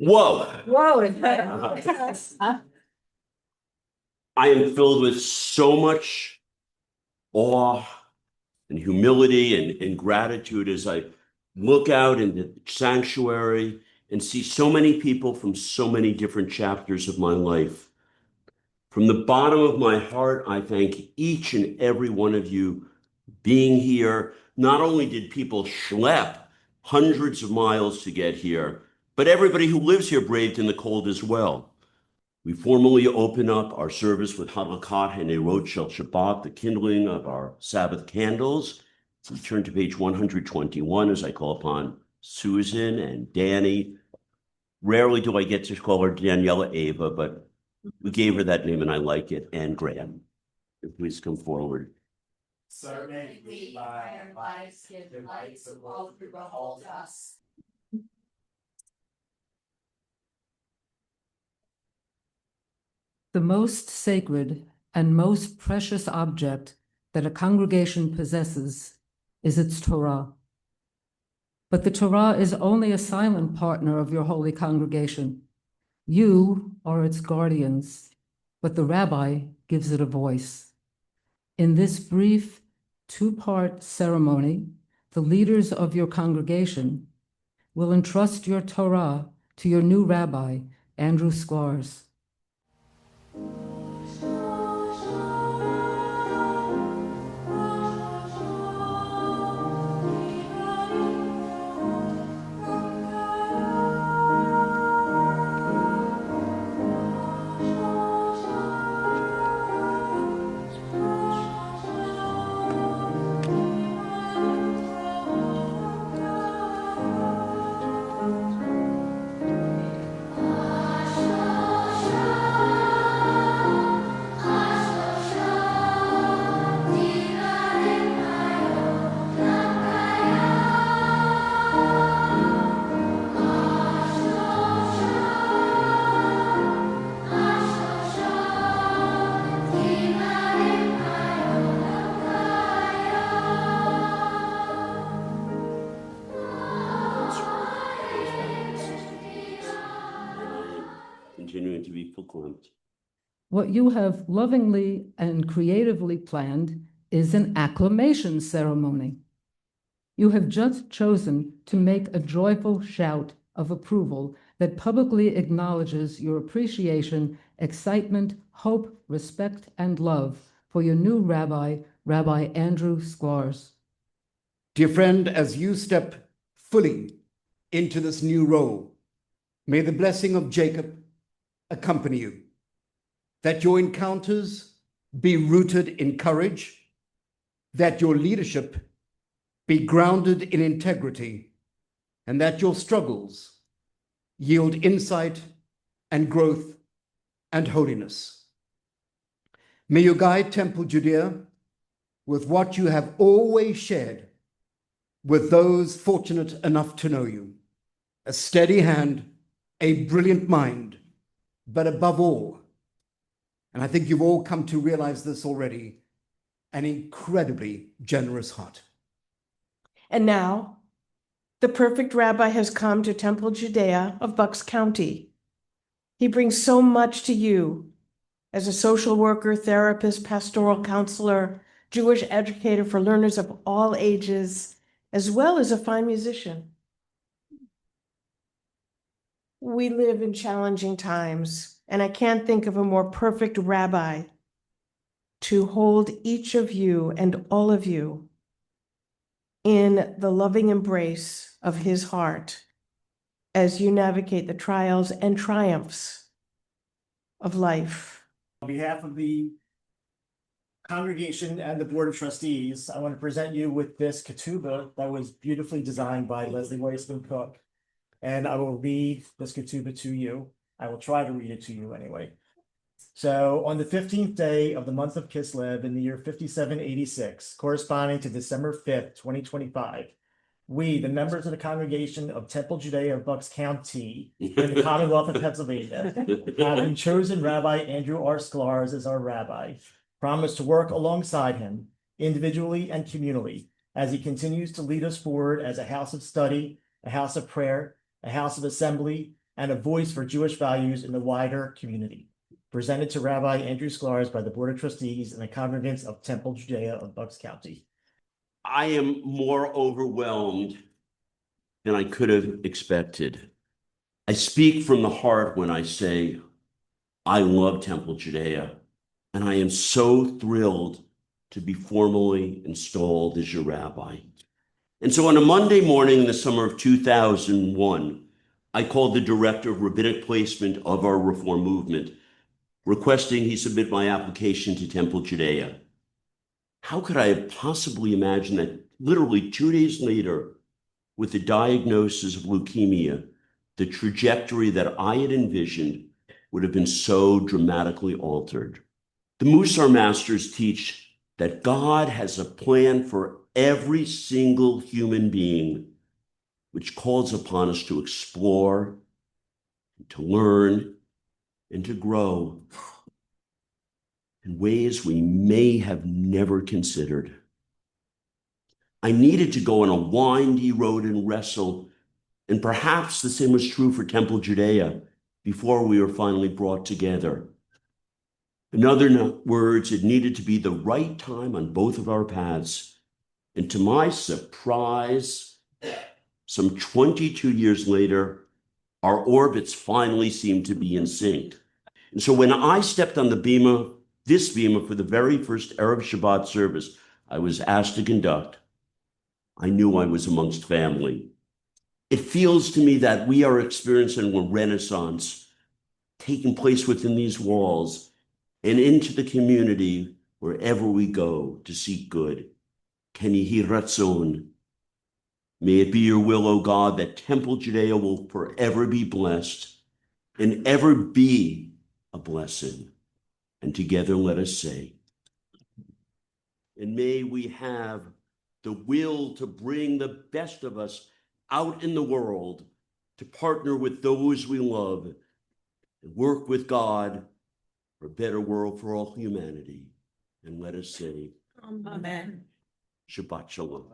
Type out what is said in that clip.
Whoa. Whoa. I am filled with so much awe and humility and gratitude as I look out into the sanctuary and see so many people from so many different chapters of my life. From the bottom of my heart, I thank each and every one of you being here. Not only did people schlep hundreds of miles to get here, but everybody who lives here braved in the cold as well. We formally open up our service with Hadlakat Hanerot Shel Shabbat, the kindling of our Sabbath candles. We turn to page 121 as I call upon Susan and Danny. Rarely do I get to call her Daniela Ava, but we gave her that name and I like it. And Graham, please come forward. Certainly, we by our lives give the lights of all who behold us. The most sacred and most precious object that a congregation possesses is its Torah. But the Torah is only a silent partner of your holy congregation. You are its guardians, but the rabbi gives it a voice. In this brief two-part ceremony, the leaders of your congregation will entrust your Torah to your new rabbi, Andrew Sklarz. Continuing to be fulcrumped. What you have lovingly and creatively planned is an acclamation ceremony. You have just chosen to make a joyful shout of approval that publicly acknowledges your appreciation, excitement, hope, respect, and love for your new rabbi, Rabbi Andrew Sklarz. Dear friend, as you step fully into this new role, may the blessing of Jacob accompany you, that your encounters be rooted in courage, that your leadership be grounded in integrity, and that your struggles yield insight and growth and holiness. May you guide Temple Judea with what you have always shared with those fortunate enough to know you: a steady hand, a brilliant mind, but above all, and I think you've all come to realize this already, an incredibly generous heart. And now, the perfect rabbi has come to Temple Judea of Bucks County. He brings so much to you as a social worker, therapist, pastoral counselor, Jewish educator for learners of all ages, as well as a fine musician. We live in challenging times, and I can't think of a more perfect rabbi to hold each of you and all of you in the loving embrace of his heart as you navigate the trials and triumphs of life. On behalf of the congregation and the Board of Trustees, I want to present you with this ketubah that was beautifully designed by Leslie Weissman Cook. And I will read this ketubah to you. I will try to read it to you anyway. So on the 15th day of the month of Kislev in the year 5786, corresponding to December 5th, 2025, we, the members of the congregation of Temple Judea of Bucks County in the Commonwealth of Pennsylvania, having chosen Rabbi Andrew R. Sklarz as our rabbi, promise to work alongside him individually and communally as he continues to lead us forward as a house of study, a house of prayer, a house of assembly, and a voice for Jewish values in the wider community. Presented to Rabbi Andrew Sklarz by the Board of Trustees and the congregants of Temple Judea of Bucks County. I am more overwhelmed than I could have expected. I speak from the heart when I say I love Temple Judea, and I am so thrilled to be formally installed as your rabbi. And so on a Monday morning in the summer of 2001, I called the director of rabbinic placement of our Reform movement, requesting he submit my application to Temple Judea. How could I have possibly imagined that literally 2 days later, with the diagnosis of leukemia, the trajectory that I had envisioned would have been so dramatically altered? The Musar masters teach that God has a plan for every single human being, which calls upon us to explore, to learn, and to grow in ways we may have never considered. I needed to go on a windy road and wrestle, and perhaps the same was true for Temple Judea before we were finally brought together. In other words, it needed to be the right time on both of our paths. And to my surprise, some 22 years later, our orbits finally seemed to be in sync. And so when I stepped on this bima for the very first Erev Shabbat service I was asked to conduct, I knew I was amongst family. It feels to me that we are experiencing a renaissance taking place within these walls and into the community wherever we go to seek good. Ken yehi ratzon. May it be your will, O God, that Temple Judea will forever be blessed and ever be a blessing. And together let us say, and may we have the will to bring the best of us out in the world, to partner with those we love, and work with God for a better world for all humanity. And let us say, Amen. Shabbat Shalom.